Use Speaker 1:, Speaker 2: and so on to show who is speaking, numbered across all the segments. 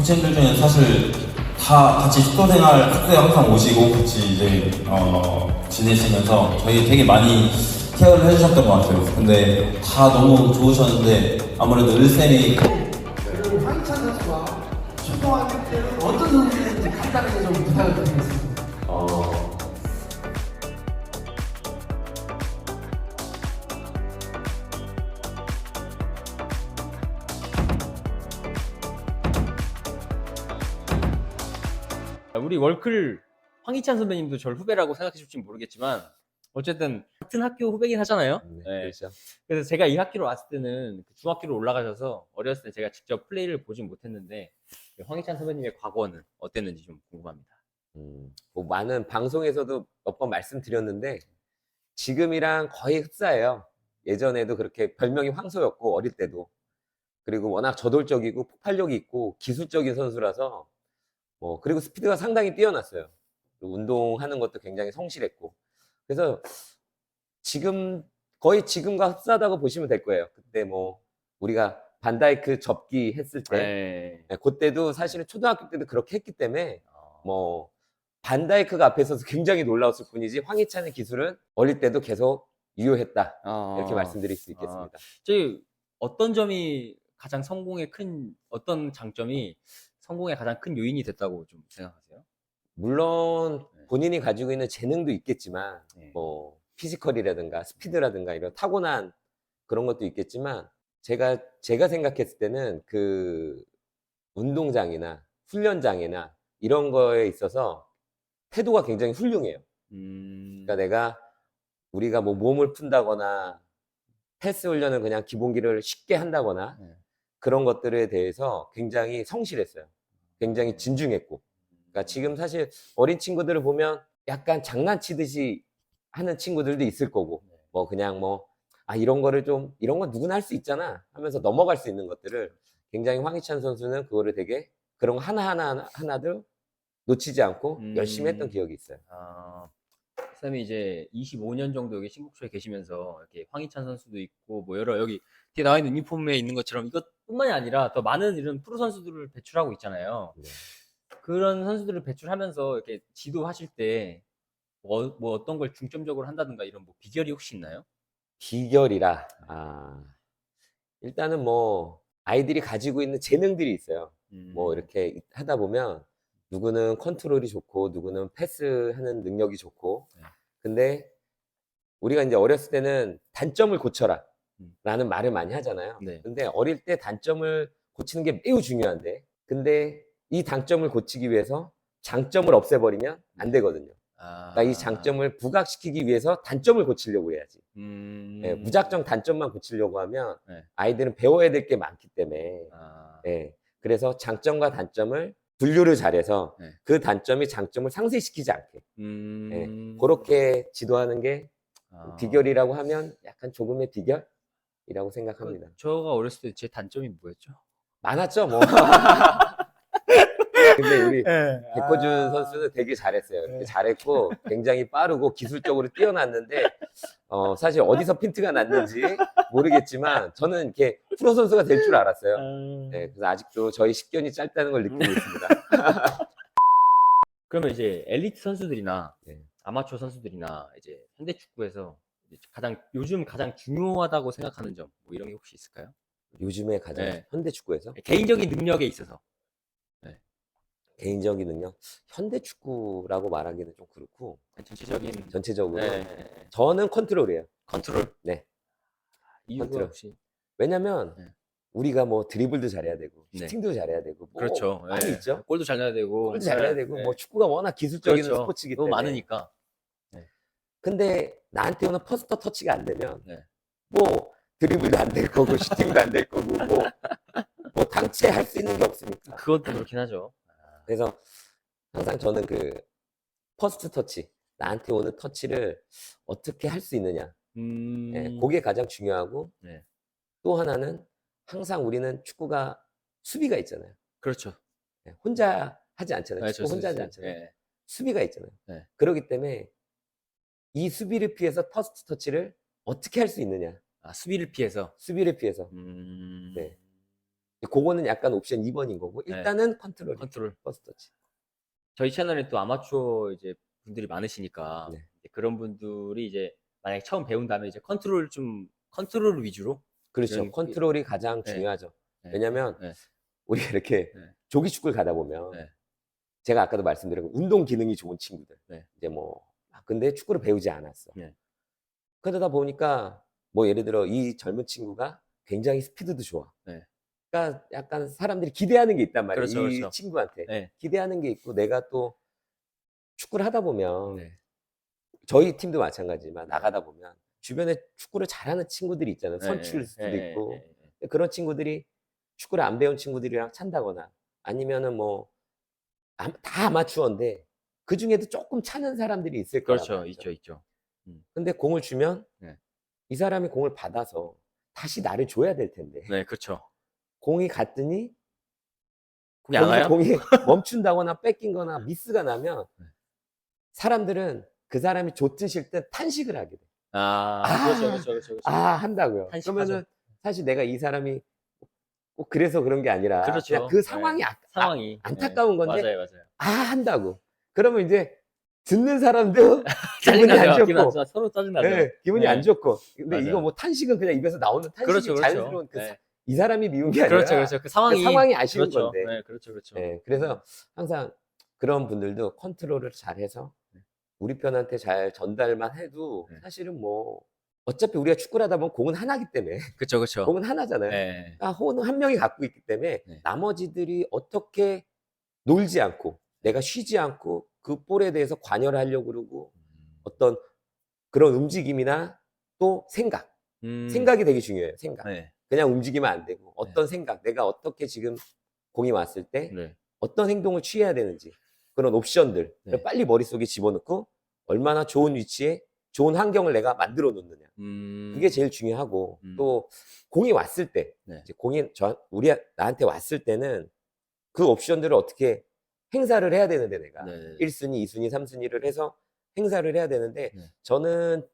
Speaker 1: 코치님들 중에 사실 다 같이 숙소 생활 학교에 항상 오시고 같이 이제 지내시면서 저희 되게 많이 케어를 해주셨던 것 같아요. 근데 다 너무 좋으셨는데 아무래도 을쌤이
Speaker 2: 그리고 황희찬 선수가 초등학교 때는 어떤 선수인지 간단하게 좀 부탁을 드리겠습니다.
Speaker 3: 우리 월클 황희찬 선배님도 저를 후배라고 생각해 줄지 모르겠지만 어쨌든 같은 학교 후배긴 하잖아요. 네.
Speaker 4: 그렇죠.
Speaker 3: 그래서 제가 이 학교로 왔을 때는 중학교로 올라가셔서 어렸을 때 제가 직접 플레이를 보진 못했는데 황희찬 선배님의 과거는 어땠는지 좀 궁금합니다.
Speaker 4: 뭐 많은 방송에서도 몇 번 말씀드렸는데 지금이랑 거의 흡사해요. 예전에도 그렇게 별명이 황소였고 어릴 때도. 그리고 워낙 저돌적이고 폭발력이 있고 기술적인 선수라서 그리고 스피드가 상당히 뛰어났어요. 그리고 운동하는 것도 굉장히 성실했고. 그래서 지금 거의 지금과 흡사하다고 보시면 될 거예요. 그때 우리가 반다이크 접기 했을 때 그때도 사실은 초등학교 때도 그렇게 했기 때문에 반다이크가 앞에 서서 굉장히 놀라웠을 뿐이지 황희찬의 기술은 어릴 때도 계속 유효했다. 이렇게 말씀드릴 수 있겠습니다.
Speaker 3: 저희 어떤 점이 가장 어떤 장점이 성공에 가장 큰 요인이 됐다고 좀 생각하세요?
Speaker 4: 물론 본인이 가지고 있는 재능도 있겠지만
Speaker 3: 네.
Speaker 4: 피지컬이라든가 스피드라든가 이런 타고난 그런 것도 있겠지만 제가 생각했을 때는 그 운동장이나 훈련장이나 이런 거에 있어서 태도가 굉장히 훌륭해요. 그러니까 우리가 몸을 푼다거나 패스 훈련을 그냥 기본기를 쉽게 한다거나 그런 것들에 대해서 굉장히 성실했어요. 굉장히 진중했고. 그러니까 지금 사실 어린 친구들을 보면 약간 장난치듯이 하는 친구들도 있을 거고, 이런 건 누구나 할 수 있잖아 하면서 넘어갈 수 있는 것들을 굉장히 황희찬 선수는 그거를 되게 그런 거 하나들 놓치지 않고 열심히 했던 기억이 있어요.
Speaker 3: 쌤이 이제 25년 정도 여기 신국초에 계시면서 이렇게 황희찬 선수도 있고 여러 여기 뒤에 나와 있는 유니폼에 있는 것처럼 이것뿐만이 아니라 더 많은 이런 프로 선수들을 배출하고 있잖아요.
Speaker 4: 네.
Speaker 3: 그런 선수들을 배출하면서 이렇게 지도하실 때 어떤 걸 중점적으로 한다든가 이런 비결이 혹시 있나요?
Speaker 4: 비결이라 일단은 아이들이 가지고 있는 재능들이 있어요. 이렇게 하다 보면 누구는 컨트롤이 좋고 누구는 패스하는 능력이 좋고 근데 우리가 이제 어렸을 때는 단점을 고쳐라 라는 말을 많이 하잖아요.
Speaker 3: 네.
Speaker 4: 근데 어릴 때 단점을 고치는 게 매우 중요한데 근데 이 단점을 고치기 위해서 장점을 없애버리면 안 되거든요. 그러니까 이 장점을 부각시키기 위해서 단점을 고치려고 해야지. 무작정 단점만 고치려고 하면 아이들은 배워야 될 게 많기 때문에 그래서 장점과 단점을 분류를 잘해서 그 단점이 장점을 상쇄시키지 않게 그렇게 지도하는 게 비결이라고 하면 약간 조금의 비결이라고 생각합니다.
Speaker 3: 저가 어렸을 때 제 단점이 뭐였죠?
Speaker 4: 많았죠 근데 우리 백호준 선수는 되게 잘했어요. 잘했고 굉장히 빠르고 기술적으로 뛰어났는데 사실 어디서 핀트가 났는지 모르겠지만 저는 이렇게 프로 선수가 될 줄 알았어요. 그래서 아직도 저희 식견이 짧다는 걸 느끼고 있습니다.
Speaker 3: 그러면 이제 엘리트 선수들이나 아마추어 선수들이나 이제 현대 축구에서 요즘 가장 중요하다고 생각하는 점 이런 게 혹시 있을까요?
Speaker 4: 요즘에 가장 현대 축구에서
Speaker 3: 개인적인 능력에 있어서
Speaker 4: 개인적인 능력 현대 축구라고 말하기는 좀 그렇고 전체적으로 저는 컨트롤이에요.
Speaker 3: 컨트롤.
Speaker 4: 컨트롤.
Speaker 3: 이유가 혹시
Speaker 4: 왜냐면 우리가 드리블도 잘해야 되고 슈팅도 잘해야 되고
Speaker 3: 그렇죠.
Speaker 4: 많이 있죠.
Speaker 3: 골도 잘 넣어야 되고
Speaker 4: 골도 잘해야 되고 축구가 워낙 기술적인 스포츠이기
Speaker 3: 너무
Speaker 4: 때문에
Speaker 3: 많으니까.
Speaker 4: 근데 나한테 오는 퍼스트 터치가 안 되면 드리블도 안 될 거고 슈팅도 안 될 거고 당체 할 수 있는 게 없으니까.
Speaker 3: 그것도 그렇긴 하죠.
Speaker 4: 그래서 항상 저는 그 퍼스트 터치 나한테 오는 터치를 어떻게 할 수 있느냐 그게 가장 중요하고 또 하나는 항상 우리는 축구가 수비가 있잖아요.
Speaker 3: 그렇죠.
Speaker 4: 혼자 하지 않잖아요. 축구 혼자 하지 않잖아요. 수비가 있잖아요. 그렇기 때문에 이 수비를 피해서 퍼스트 터치를 어떻게 할 수 있느냐.
Speaker 3: 수비를 피해서.
Speaker 4: 수비를 피해서. 그거는 약간 옵션 2번인 거고 일단은 컨트롤
Speaker 3: 컨트롤.
Speaker 4: 퍼스트 터치.
Speaker 3: 저희 채널에 또 아마추어 이제 분들이 많으시니까
Speaker 4: 네.
Speaker 3: 이제 그런 분들이 이제 만약에 처음 배운 다음에 이제 컨트롤 위주로
Speaker 4: 그렇죠.
Speaker 3: 이런
Speaker 4: 컨트롤이 가장
Speaker 3: 네.
Speaker 4: 중요하죠.
Speaker 3: 네.
Speaker 4: 왜냐면
Speaker 3: 네.
Speaker 4: 우리가 이렇게
Speaker 3: 네.
Speaker 4: 조기 축구를 가다 보면
Speaker 3: 네.
Speaker 4: 제가 아까도 말씀드린 운동 기능이 좋은 친구들
Speaker 3: 네.
Speaker 4: 이제 뭐 근데 축구를 배우지 않았어.
Speaker 3: 네.
Speaker 4: 그러다 보니까 뭐 예를 들어 이 젊은 친구가 굉장히 스피드도 좋아.
Speaker 3: 네.
Speaker 4: 그러니까 약간 사람들이 기대하는 게 있단 말이에요.
Speaker 3: 그렇죠,
Speaker 4: 이
Speaker 3: 그렇죠.
Speaker 4: 친구한테
Speaker 3: 네.
Speaker 4: 기대하는 게 있고 내가 또 축구를 하다 보면
Speaker 3: 네.
Speaker 4: 저희 팀도 마찬가지지만 나가다 보면 주변에 축구를 잘하는 친구들이 있잖아요.
Speaker 3: 네.
Speaker 4: 선출일 수도
Speaker 3: 네.
Speaker 4: 있고
Speaker 3: 네.
Speaker 4: 그런 친구들이 축구를 안 배운 친구들이랑 찬다거나 아니면은 뭐 다 아마추어인데 그 중에도 조금 차는 사람들이 있을 거란
Speaker 3: 그렇죠.
Speaker 4: 말이죠.
Speaker 3: 있죠.
Speaker 4: 근데 공을 주면
Speaker 3: 네.
Speaker 4: 이 사람이 공을 받아서 다시 나를 줘야 될 텐데
Speaker 3: 네, 그렇죠.
Speaker 4: 공이 갔더니
Speaker 3: 공이 안
Speaker 4: 거기서
Speaker 3: 와요?
Speaker 4: 공이 멈춘다거나 뺏긴거나 미스가 나면
Speaker 3: 네.
Speaker 4: 사람들은 그 사람이 줬듯일 때 탄식을 하게 돼.
Speaker 3: 그렇죠.
Speaker 4: 한다고요.
Speaker 3: 탄식하죠.
Speaker 4: 그러면은 사실 내가 이 사람이 꼭 그래서 그런 게 아니라
Speaker 3: 그렇죠.
Speaker 4: 그냥 그 상황이
Speaker 3: 네. 상황이
Speaker 4: 안타까운 건데
Speaker 3: 맞아요.
Speaker 4: 한다고. 그러면 이제 듣는 사람도 기분이
Speaker 3: 짜증나죠.
Speaker 4: 안
Speaker 3: 기분 안
Speaker 4: 좋고
Speaker 3: 좋아. 서로 짜증나죠.
Speaker 4: 네, 기분이
Speaker 3: 네.
Speaker 4: 안 좋고 근데
Speaker 3: 맞아요.
Speaker 4: 이거 뭐 탄식은 그냥 입에서 나오는 탄식이
Speaker 3: 그렇죠.
Speaker 4: 자연스러운
Speaker 3: 네.
Speaker 4: 이 사람이 미운 게 아니라
Speaker 3: 그렇죠. 그 상황이
Speaker 4: 상황이 아쉬운
Speaker 3: 그렇죠.
Speaker 4: 건데
Speaker 3: 네, 그렇죠.
Speaker 4: 네, 그래서 항상 그런 분들도 컨트롤을 잘해서
Speaker 3: 네.
Speaker 4: 우리 편한테 잘 전달만 해도
Speaker 3: 네.
Speaker 4: 사실은 뭐 어차피 우리가 축구를 하다 보면 공은 하나기 때문에
Speaker 3: 그렇죠.
Speaker 4: 공은 하나잖아요.
Speaker 3: 네.
Speaker 4: 그러니까 호는 한 명이 갖고 있기 때문에
Speaker 3: 네.
Speaker 4: 나머지들이 어떻게 놀지 않고 내가 쉬지 않고 그 볼에 대해서 관여를 하려고 그러고 어떤 그런 움직임이나 또 생각이 되게 중요해요. 생각.
Speaker 3: 네.
Speaker 4: 그냥 움직이면 안 되고 어떤 생각, 내가 어떻게 지금 공이 왔을 때
Speaker 3: 네.
Speaker 4: 어떤 행동을 취해야 되는지 그런 옵션들
Speaker 3: 네.
Speaker 4: 빨리 머릿속에 집어넣고 얼마나 좋은 위치에 좋은 환경을 내가 만들어 놓느냐. 그게 제일 중요하고 또 공이 왔을 때
Speaker 3: 네.
Speaker 4: 이제 공이 나한테 왔을 때는 그 옵션들을 어떻게 행사를 해야 되는데 내가
Speaker 3: 네.
Speaker 4: 1순위, 2순위, 3순위를 해서 행사를 해야 되는데
Speaker 3: 네.
Speaker 4: 저는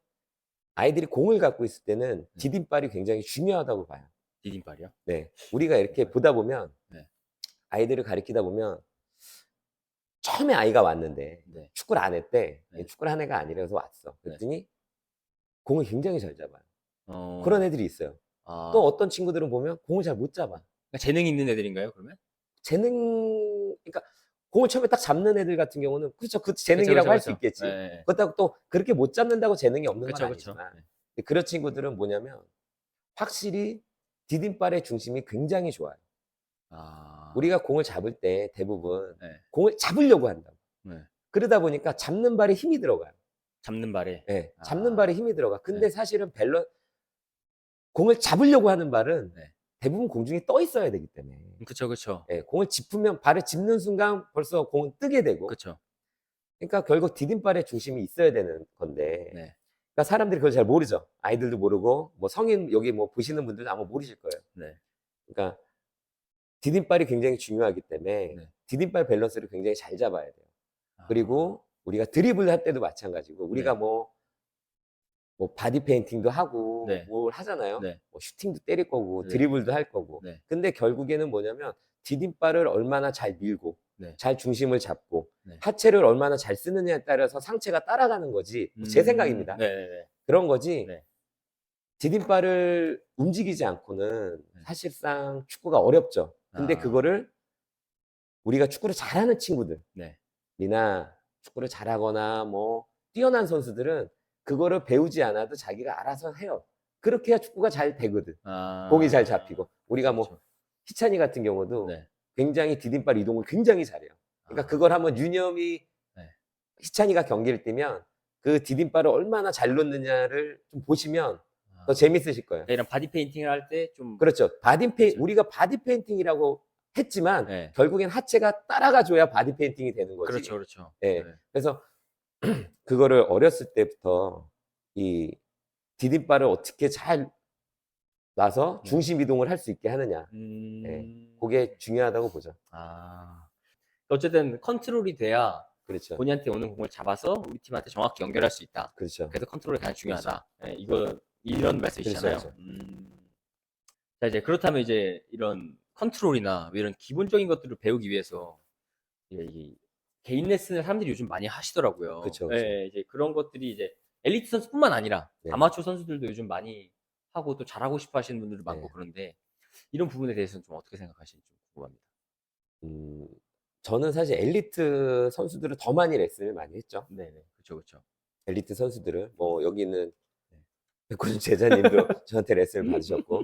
Speaker 4: 아이들이 공을 갖고 있을 때는 디딤발이 굉장히 중요하다고 봐요.
Speaker 3: 디딤발이요?
Speaker 4: 네. 우리가 이렇게 보다 보면
Speaker 3: 네.
Speaker 4: 아이들을 가르치다 보면 처음에 아이가 왔는데
Speaker 3: 네.
Speaker 4: 축구를 안 했대.
Speaker 3: 네.
Speaker 4: 축구를 한 애가 아니라서 왔어. 그랬더니 공을 굉장히 잘 잡아요.
Speaker 3: 어.
Speaker 4: 그런 애들이 있어요.
Speaker 3: 아.
Speaker 4: 또 어떤 친구들은 보면 공을 잘 못 잡아.
Speaker 3: 그러니까 재능 있는 애들인가요, 그러면?
Speaker 4: 그러니까 공을 처음에 딱 잡는 애들 같은 경우는 그렇죠. 그 재능이라고 할 수 있겠지.
Speaker 3: 네.
Speaker 4: 그렇다고 또 그렇게 못 잡는다고 재능이 없는 건
Speaker 3: 그렇죠.
Speaker 4: 아니지만 근데 그런 친구들은 뭐냐면 확실히 디딤발의 중심이 굉장히 좋아요.
Speaker 3: 아.
Speaker 4: 우리가 공을 잡을 때 대부분
Speaker 3: 네.
Speaker 4: 공을 잡으려고 한다고.
Speaker 3: 네.
Speaker 4: 그러다 보니까 잡는 발에 힘이 들어가요.
Speaker 3: 잡는 발에.
Speaker 4: 네,
Speaker 3: 아.
Speaker 4: 잡는 발에 힘이 들어가. 근데
Speaker 3: 네.
Speaker 4: 사실은 공을 잡으려고 하는 발은
Speaker 3: 네.
Speaker 4: 대부분 공중에 떠 있어야 되기 때문에.
Speaker 3: 그렇죠.
Speaker 4: 네, 공을 짚으면 발을 짚는 순간 벌써 공은 뜨게 되고.
Speaker 3: 그렇죠.
Speaker 4: 그러니까 결국 디딤발의 중심이 있어야 되는 건데.
Speaker 3: 네.
Speaker 4: 그러니까 사람들이 그걸 잘 모르죠. 아이들도 모르고 뭐 성인 여기 뭐 보시는 분들도 아마 모르실 거예요.
Speaker 3: 네.
Speaker 4: 그러니까 디딤발이 굉장히 중요하기 때문에
Speaker 3: 네.
Speaker 4: 디딤발 밸런스를 굉장히 잘 잡아야 돼요.
Speaker 3: 아.
Speaker 4: 그리고 우리가 드리블 할 때도 마찬가지고 우리가
Speaker 3: 네.
Speaker 4: 뭐 바디 페인팅도 하고
Speaker 3: 네.
Speaker 4: 뭘 하잖아요.
Speaker 3: 네.
Speaker 4: 뭐 슈팅도 때릴 거고
Speaker 3: 네.
Speaker 4: 드리블도 할 거고.
Speaker 3: 네.
Speaker 4: 근데 결국에는 뭐냐면 디딤발을 얼마나 잘 밀고
Speaker 3: 네.
Speaker 4: 잘 중심을 잡고
Speaker 3: 네.
Speaker 4: 하체를 얼마나 잘 쓰느냐에 따라서 상체가 따라가는 거지. 제 생각입니다.
Speaker 3: 네.
Speaker 4: 그런 거지.
Speaker 3: 네.
Speaker 4: 디딤발을 움직이지 않고는
Speaker 3: 네.
Speaker 4: 사실상 축구가 어렵죠. 근데
Speaker 3: 아.
Speaker 4: 그거를 우리가 축구를 잘하는 친구들이나
Speaker 3: 네.
Speaker 4: 축구를 잘하거나 뭐 뛰어난 선수들은 그거를 배우지 않아도 자기가 알아서 해요. 그렇게 해야 축구가 잘 되거든.
Speaker 3: 아.
Speaker 4: 공이 잘 잡히고. 우리가 뭐
Speaker 3: 그렇죠.
Speaker 4: 희찬이 같은 경우도
Speaker 3: 네.
Speaker 4: 굉장히 디딤발 이동을 굉장히 잘해요. 그러니까
Speaker 3: 아.
Speaker 4: 그걸 한번 유념이
Speaker 3: 네.
Speaker 4: 희찬이가 경기를 뛰면 그 디딤발을 얼마나 잘 놓느냐를 좀 보시면
Speaker 3: 아.
Speaker 4: 더 재밌으실 거예요.
Speaker 3: 이런 바디 페인팅을 할 때 좀
Speaker 4: 그렇죠. 우리가 바디 페인팅이라고 했지만
Speaker 3: 네.
Speaker 4: 결국엔 하체가 따라가 줘야 바디 페인팅이 되는 거지.
Speaker 3: 그렇죠.
Speaker 4: 예.
Speaker 3: 네.
Speaker 4: 그래서 그거를 어렸을 때부터 이 디딤발을 어떻게 잘 놔서
Speaker 3: 네.
Speaker 4: 중심 이동을 할 수 있게 하느냐. 그게 중요하다고 보죠.
Speaker 3: 아. 어쨌든 컨트롤이 돼야
Speaker 4: 그렇죠.
Speaker 3: 본인한테 오는 공을 잡아서 우리 팀한테 정확히 연결할 수 있다.
Speaker 4: 그렇죠.
Speaker 3: 그래서 컨트롤이 가장 중요하다. 이런 말씀이시잖아요.
Speaker 4: 그렇죠.
Speaker 3: 자, 이제 그렇다면 이제 이런 컨트롤이나 뭐 이런 기본적인 것들을 배우기 위해서 이 개인 레슨을 사람들이 요즘 많이 하시더라고요.
Speaker 4: 그쵸, 그쵸.
Speaker 3: 예, 이제 그런 것들이 이제 엘리트 선수뿐만 아니라
Speaker 4: 네.
Speaker 3: 아마추어 선수들도 요즘 많이 하고 또 잘하고 싶어 하시는 분들도 많고
Speaker 4: 네.
Speaker 3: 그런데 이런 부분에 대해서는 좀 어떻게 생각하시는지 좀 궁금합니다.
Speaker 4: 저는 사실 엘리트 선수들을 더 많이 레슨을 많이 했죠.
Speaker 3: 네네. 그쵸, 그쵸.
Speaker 4: 엘리트 선수들을. 뭐, 여기 있는 백호준 제자님도 저한테 레슨을 받으셨고.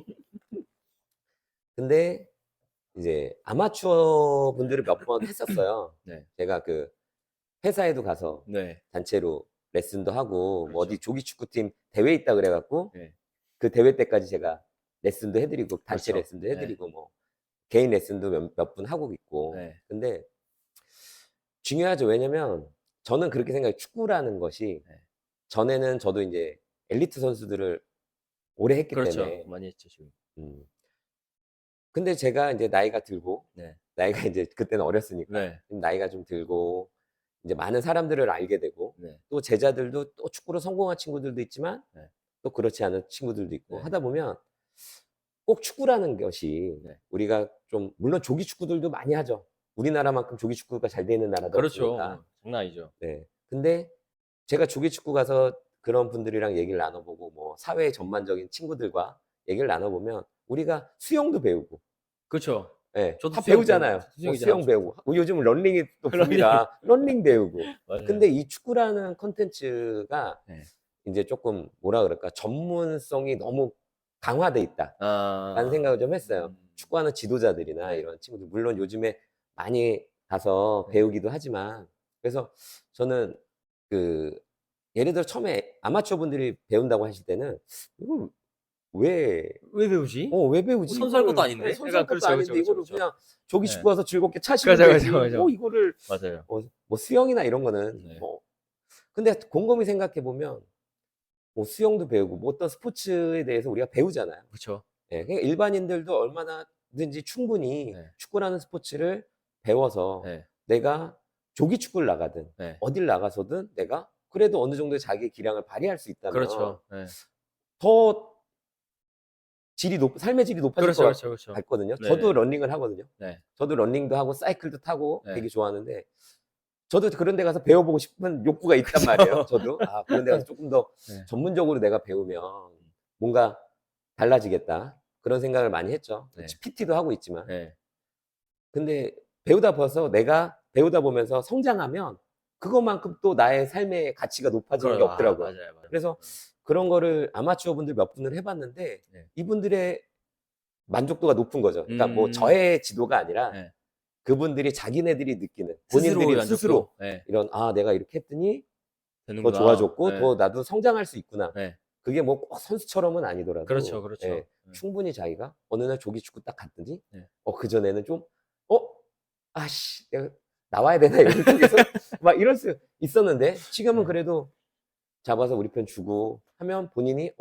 Speaker 4: 근데 이제 아마추어 분들을 몇 번 했었어요.
Speaker 3: 네.
Speaker 4: 제가 그 회사에도 가서
Speaker 3: 네.
Speaker 4: 단체로 레슨도 하고, 뭐
Speaker 3: 그렇죠.
Speaker 4: 어디 조기축구팀 대회 있다 그래갖고,
Speaker 3: 네.
Speaker 4: 그 대회 때까지 제가 레슨도 해드리고, 단체
Speaker 3: 그렇죠.
Speaker 4: 레슨도 해드리고, 뭐, 개인 레슨도 몇 분 하고 있고.
Speaker 3: 네.
Speaker 4: 근데 중요하죠. 왜냐면 저는 그렇게 생각해요. 축구라는 것이
Speaker 3: 네.
Speaker 4: 전에는 저도 이제 엘리트 선수들을 오래 했기
Speaker 3: 그렇죠.
Speaker 4: 때문에.
Speaker 3: 많이 했죠, 지금.
Speaker 4: 근데 제가 이제 나이가 들고,
Speaker 3: 네.
Speaker 4: 나이가 이제 그때는 어렸으니까,
Speaker 3: 네.
Speaker 4: 나이가 좀 들고, 이제 많은 사람들을 알게 되고,
Speaker 3: 네.
Speaker 4: 또 제자들도 또 축구로 성공한 친구들도 있지만,
Speaker 3: 네.
Speaker 4: 또 그렇지 않은 친구들도 있고,
Speaker 3: 네.
Speaker 4: 하다 보면 꼭 축구라는 것이
Speaker 3: 네.
Speaker 4: 우리가 좀, 물론 조기 축구들도 많이 하죠. 우리나라만큼 조기 축구가 잘 돼 있는 나라도
Speaker 3: 그렇죠.
Speaker 4: 없으니까.
Speaker 3: 장난 아니죠.
Speaker 4: 네. 근데 제가 조기 축구 가서 그런 분들이랑 얘기를 나눠보고, 뭐, 사회 전반적인 친구들과 얘기를 나눠보면, 우리가 수영도 배우고,
Speaker 3: 그렇죠.
Speaker 4: 네,
Speaker 3: 저도
Speaker 4: 다
Speaker 3: 수영
Speaker 4: 배우잖아요.
Speaker 3: 배우고,
Speaker 4: 뭐
Speaker 3: 수영이죠.
Speaker 4: 수영 배우고. 요즘 런닝이 또
Speaker 3: 런닝.
Speaker 4: 봅니다. 런닝 배우고.
Speaker 3: 맞아요.
Speaker 4: 근데 이 축구라는 콘텐츠가
Speaker 3: 네.
Speaker 4: 이제 조금 뭐라 그럴까, 전문성이 너무 강화돼 있다. 라는
Speaker 3: 아.
Speaker 4: 생각을 좀 했어요. 축구하는 지도자들이나
Speaker 3: 네.
Speaker 4: 이런 친구들, 물론 요즘에 많이 가서
Speaker 3: 네.
Speaker 4: 배우기도 하지만, 그래서 저는 그, 예를 들어 처음에 아마추어 분들이 배운다고 하실 때는, 이걸 왜,
Speaker 3: 왜 배우지?
Speaker 4: 왜 배우지?
Speaker 3: 선수할 것도
Speaker 4: 이거를?
Speaker 3: 아닌데?
Speaker 4: 네, 선수할
Speaker 3: 약간
Speaker 4: 것도
Speaker 3: 그렇죠,
Speaker 4: 아닌데,
Speaker 3: 그렇죠,
Speaker 4: 이거를
Speaker 3: 그렇죠.
Speaker 4: 그냥 조기
Speaker 3: 네.
Speaker 4: 축구 가서 즐겁게 차시면
Speaker 3: 맞아,
Speaker 4: 되지.
Speaker 3: 맞아, 맞아.
Speaker 4: 뭐 이거를,
Speaker 3: 맞아요.
Speaker 4: 뭐 수영이나 이런 거는,
Speaker 3: 네.
Speaker 4: 뭐. 근데 곰곰이 생각해 보면, 뭐 수영도 배우고, 뭐 어떤 스포츠에 대해서 우리가 배우잖아요.
Speaker 3: 그렇죠.
Speaker 4: 예, 그러니까 일반인들도 얼마나든지 충분히
Speaker 3: 네.
Speaker 4: 축구라는 스포츠를 배워서
Speaker 3: 네.
Speaker 4: 내가 조기 축구를 나가든
Speaker 3: 네.
Speaker 4: 어딜 나가서든 내가 그래도 어느 정도의 자기 기량을 발휘할 수 있다면
Speaker 3: 그렇죠. 네.
Speaker 4: 더 삶의 질이 높아질
Speaker 3: 그렇죠,
Speaker 4: 것
Speaker 3: 그렇죠, 그렇죠.
Speaker 4: 같거든요.
Speaker 3: 네.
Speaker 4: 저도 러닝을 하거든요.
Speaker 3: 네.
Speaker 4: 저도 러닝도 하고 사이클도 타고
Speaker 3: 네.
Speaker 4: 되게 좋아하는데, 저도 그런 데 가서 배워보고 싶은 욕구가 있단 말이에요. 저도 그런 데 가서 조금 더
Speaker 3: 네.
Speaker 4: 전문적으로 내가 배우면 뭔가 달라지겠다, 그런 생각을 많이 했죠.
Speaker 3: 네.
Speaker 4: PT도 하고 있지만.
Speaker 3: 네.
Speaker 4: 근데 내가 배우다 보면서 성장하면 그것만큼 또 나의 삶의 가치가 높아지는 게 없더라고요.
Speaker 3: 맞아요, 맞아요.
Speaker 4: 그래서 그런 거를 아마추어 분들 몇 분을 해봤는데,
Speaker 3: 네.
Speaker 4: 이분들의 만족도가 높은 거죠. 그러니까 뭐 저의 지도가 아니라
Speaker 3: 네.
Speaker 4: 그분들이 자기네들이 느끼는,
Speaker 3: 스스로
Speaker 4: 본인들이
Speaker 3: 만족도.
Speaker 4: 스스로
Speaker 3: 네.
Speaker 4: 이런, 내가 이렇게 했더니 더
Speaker 3: 되는구나.
Speaker 4: 좋아졌고
Speaker 3: 네.
Speaker 4: 더 나도 성장할 수 있구나.
Speaker 3: 네.
Speaker 4: 그게 뭐 꼭 선수처럼은 아니더라도,
Speaker 3: 그렇죠, 그렇죠.
Speaker 4: 예,
Speaker 3: 네.
Speaker 4: 충분히 자기가 어느 날 조기 축구 딱 갔더니,
Speaker 3: 네.
Speaker 4: 그전에는 좀 아씨 내가 나와야 되나 이런 쪽에서 막 이럴 수 있었는데, 지금은
Speaker 3: 네.
Speaker 4: 그래도 잡아서 우리 편 주고 하면 본인이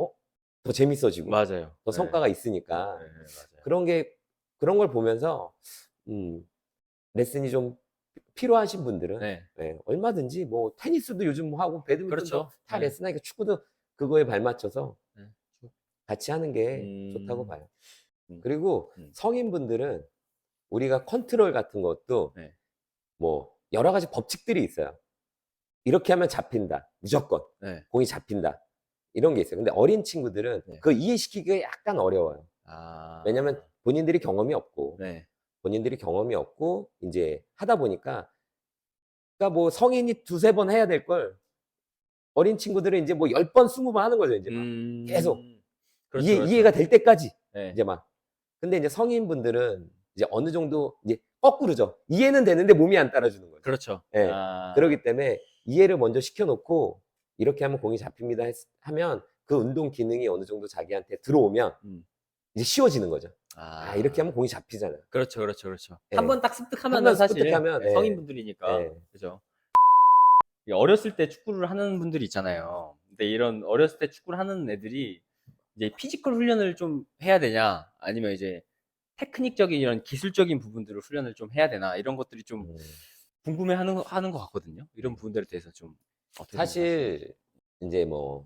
Speaker 4: 더 재밌어지고
Speaker 3: 맞아요.
Speaker 4: 더
Speaker 3: 네.
Speaker 4: 성과가 있으니까.
Speaker 3: 네, 맞아요.
Speaker 4: 그런 걸 보면서 레슨이 좀 필요하신 분들은,
Speaker 3: 네.
Speaker 4: 예, 얼마든지 뭐 테니스도 요즘 뭐 하고 배드민턴도
Speaker 3: 그렇죠.
Speaker 4: 다
Speaker 3: 네.
Speaker 4: 레슨하니까 축구도 그거에 발맞춰서
Speaker 3: 네.
Speaker 4: 같이 하는 게 좋다고 봐요.
Speaker 3: 음.
Speaker 4: 그리고
Speaker 3: 음.
Speaker 4: 성인분들은 우리가 컨트롤 같은 것도
Speaker 3: 네.
Speaker 4: 뭐 여러 가지 법칙들이 있어요. 이렇게 하면 잡힌다, 무조건
Speaker 3: 네.
Speaker 4: 공이 잡힌다, 이런 게 있어요. 근데 어린 친구들은
Speaker 3: 네.
Speaker 4: 그거 이해시키기가 약간 어려워요. 왜냐면 본인들이 경험이 없고,
Speaker 3: 네.
Speaker 4: 이제 하다 보니까, 그러니까 뭐 성인이 두세 번 해야 될 걸 어린 친구들은 이제 뭐 10번, 20번 하는 거죠. 이제 막 계속
Speaker 3: 그렇죠, 그렇죠.
Speaker 4: 이해가 될 때까지.
Speaker 3: 네.
Speaker 4: 이제 막. 근데 이제 성인분들은 이제 어느 정도 이제 거꾸로죠. 이해는 되는데 몸이 안 따라주는 거죠.
Speaker 3: 그렇죠.
Speaker 4: 예. 그렇기 때문에 이해를 먼저 시켜놓고, 이렇게 하면 공이 잡힙니다 하면 그 운동 기능이 어느 정도 자기한테 들어오면 이제 쉬워지는 거죠. 이렇게 하면 공이 잡히잖아요.
Speaker 3: 그렇죠, 그렇죠, 그렇죠.
Speaker 4: 예.
Speaker 3: 한 번 딱 습득하면
Speaker 4: 한번
Speaker 3: 사실
Speaker 4: 습득하면, 예.
Speaker 3: 성인분들이니까.
Speaker 4: 예.
Speaker 3: 그죠. 어렸을 때 축구를 하는 분들이 있잖아요. 근데 이런 어렸을 때 축구를 하는 애들이 이제 피지컬 훈련을 좀 해야 되냐, 아니면 이제 테크닉적인 이런 기술적인 부분들을 훈련을 좀 해야 되나, 이런 것들이 좀 궁금해하는 것 같거든요. 이런 부분들에 대해서 좀 어떻게 생각하세요?
Speaker 4: 사실 이제 뭐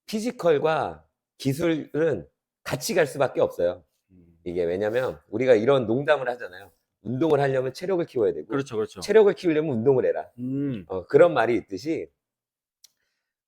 Speaker 4: 피지컬과 기술은 같이 갈 수밖에 없어요. 이게 왜냐면 우리가 이런 농담을 하잖아요. 운동을 하려면 체력을 키워야 되고
Speaker 3: 그렇죠, 그렇죠.
Speaker 4: 체력을 키우려면 운동을 해라. 그런 말이 있듯이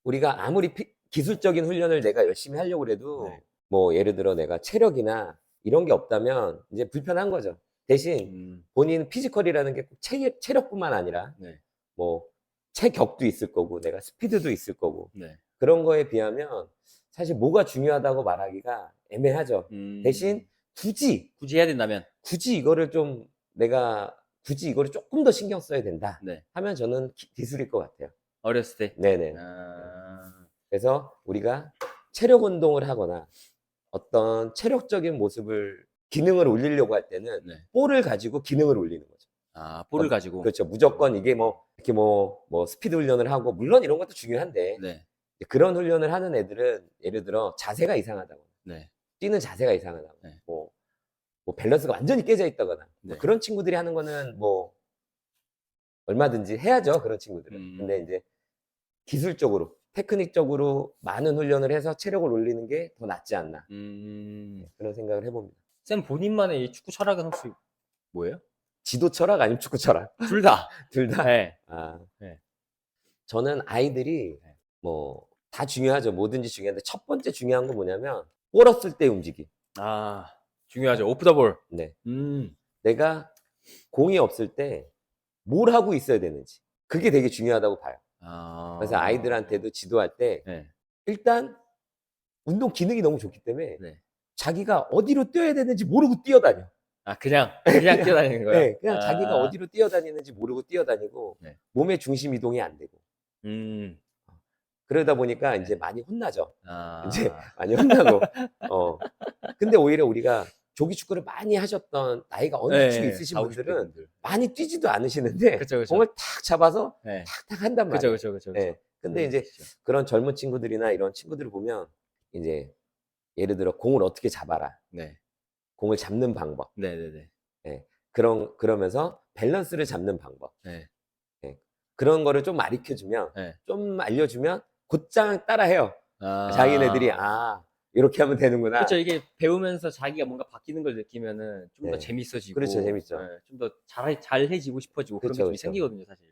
Speaker 4: 우리가 아무리 기술적인 훈련을 내가 열심히 하려고 해도
Speaker 3: 네.
Speaker 4: 뭐 예를 들어 내가 체력이나 이런 게 없다면 이제 불편한 거죠. 대신 본인 피지컬이라는 게 꼭 체력뿐만 아니라
Speaker 3: 네.
Speaker 4: 뭐 체격도 있을 거고 내가 스피드도 있을 거고
Speaker 3: 네.
Speaker 4: 그런 거에 비하면 사실 뭐가 중요하다고 말하기가 애매하죠. 대신 굳이
Speaker 3: 해야 된다면.
Speaker 4: 이거를 좀 내가 굳이 이거를 조금 더 신경 써야 된다
Speaker 3: 네.
Speaker 4: 하면 저는 기술일 것 같아요.
Speaker 3: 어렸을 때.
Speaker 4: 네네.
Speaker 3: 아,
Speaker 4: 그래서 우리가 체력 운동을 하거나 어떤 체력적인 모습을 기능을 올리려고 할 때는
Speaker 3: 네.
Speaker 4: 볼을 가지고 기능을 올리는 거죠.
Speaker 3: 아, 볼을 가지고.
Speaker 4: 그렇죠. 무조건 이게 뭐 이렇게 뭐 스피드 훈련을 하고 물론 이런 것도 중요한데
Speaker 3: 네.
Speaker 4: 그런 훈련을 하는 애들은 예를 들어 자세가 이상하다거나
Speaker 3: 네.
Speaker 4: 뛰는 자세가 이상하다거나
Speaker 3: 네.
Speaker 4: 뭐 밸런스가 완전히 깨져 있다거나 뭐
Speaker 3: 네.
Speaker 4: 그런 친구들이 하는 거는 뭐 얼마든지 해야죠. 그런 친구들은. 근데 이제 기술적으로 테크닉적으로 많은 훈련을 해서 체력을 올리는 게 더 낫지 않나 그런 생각을 해봅니다.
Speaker 3: 쌤 본인만의 이 축구 철학은 혹시 뭐예요?
Speaker 4: 지도 철학 아니면 축구 철학?
Speaker 3: 둘 다.
Speaker 4: 둘 다?
Speaker 3: 네.
Speaker 4: 아,
Speaker 3: 네.
Speaker 4: 저는 아이들이
Speaker 3: 네.
Speaker 4: 뭐 다 중요하죠. 뭐든지 중요한데 첫 번째 중요한 건 뭐냐면 볼 없을 때 움직임.
Speaker 3: 아, 중요하죠. 오프 더 볼.
Speaker 4: 네.
Speaker 3: 음.
Speaker 4: 내가 공이 없을 때 뭘 하고 있어야 되는지 그게 되게 중요하다고 봐요.
Speaker 3: 아.
Speaker 4: 그래서 아이들한테도 지도할 때
Speaker 3: 네.
Speaker 4: 일단 운동 기능이 너무 좋기 때문에
Speaker 3: 네.
Speaker 4: 자기가 어디로 뛰어야 되는지 모르고 뛰어다녀.
Speaker 3: 아, 그냥 뛰어다니는 거예요?
Speaker 4: 네, 그냥
Speaker 3: 아.
Speaker 4: 자기가 어디로 뛰어다니는지 모르고 뛰어다니고
Speaker 3: 네.
Speaker 4: 몸의 중심 이동이 안 되고 그러다 보니까 이제 많이 혼나죠.
Speaker 3: 아.
Speaker 4: 이제 많이 혼나고 근데 오히려 우리가 조기 축구를 많이 하셨던 나이가 어느
Speaker 3: 네,
Speaker 4: 정도 있으신
Speaker 3: 40, 50대
Speaker 4: 분들은
Speaker 3: 분들.
Speaker 4: 많이 뛰지도 않으시는데
Speaker 3: 그쵸, 그쵸.
Speaker 4: 공을 탁 잡아서
Speaker 3: 네.
Speaker 4: 탁탁 한단
Speaker 3: 그죠,
Speaker 4: 말이에요.
Speaker 3: 그죠, 그죠.
Speaker 4: 네. 근데 이제 그런 젊은 친구들이나 이런 친구들을 보면 이제 예를 들어 공을 어떻게 잡아라.
Speaker 3: 네.
Speaker 4: 공을 잡는 방법.
Speaker 3: 네네네.
Speaker 4: 네. 그러면서 밸런스를 잡는 방법.
Speaker 3: 네.
Speaker 4: 네. 그런 거를 좀 가르쳐주면,
Speaker 3: 네.
Speaker 4: 좀 알려주면 곧장 따라해요.
Speaker 3: 아.
Speaker 4: 자기네들이 이렇게 하면 되는구나.
Speaker 3: 그렇죠. 이게 배우면서 자기가 뭔가 바뀌는 걸 느끼면은 좀 더
Speaker 4: 네.
Speaker 3: 재밌어지고.
Speaker 4: 그렇죠, 재밌죠.
Speaker 3: 좀 더 잘해지고 싶어지고 그런 게
Speaker 4: 그렇죠,
Speaker 3: 좀
Speaker 4: 그렇죠.
Speaker 3: 생기거든요, 사실.